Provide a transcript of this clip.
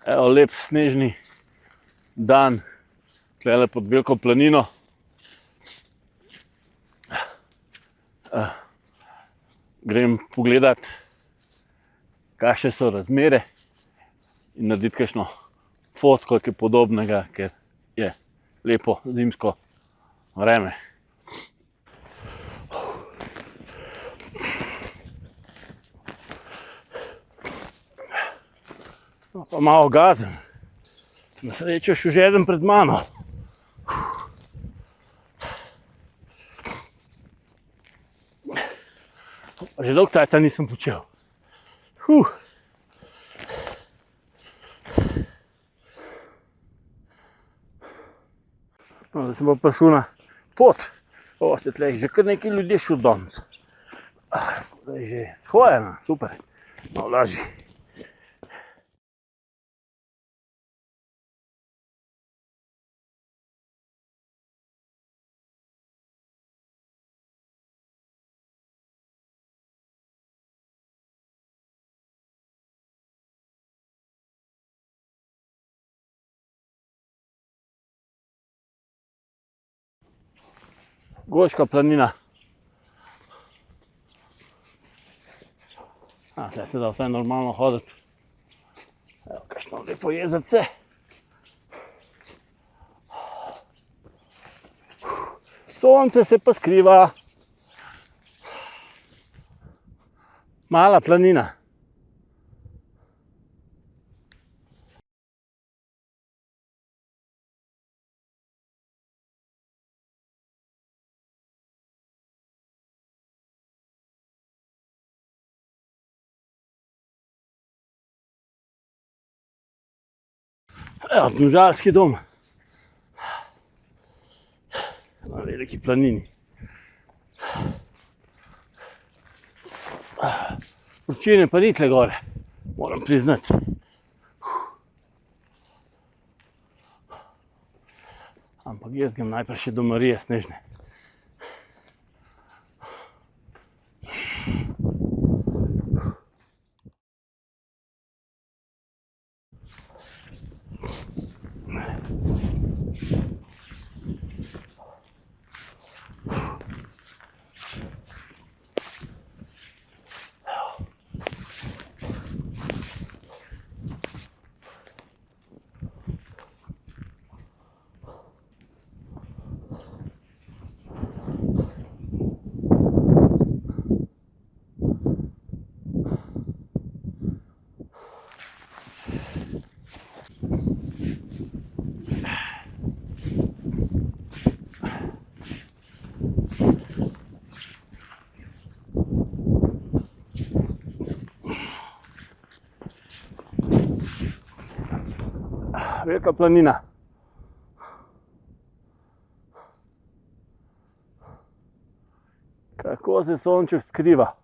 Evo, lep snežni dan, tukaj pod veliko planino. Grem pogledat, kakšne so razmere in narediti kakšno fotko, ki je podobnega, ker je lepo zimsko vreme. No, pa malo gazem. Na srečo še eden pred mano. Že dolgo časa nisem počel. No, da sem pa prišel na pot. Se tleh že kar nekaj ljudje šel danes. Da je že shojeno, super. Malo lažje. Goška planina. Tukaj se da vsaj normalno hoditi. Evo, kakšno lepo jezerce. Sonce se pa skriva. Mala planina. Evo, Domžalski dom. Na veliki planini. Vročine pa ni tle gore, moram priznati. Ampak jaz grem najprej še do Marije Snežne. Velika planina. Kako se sonček skriva.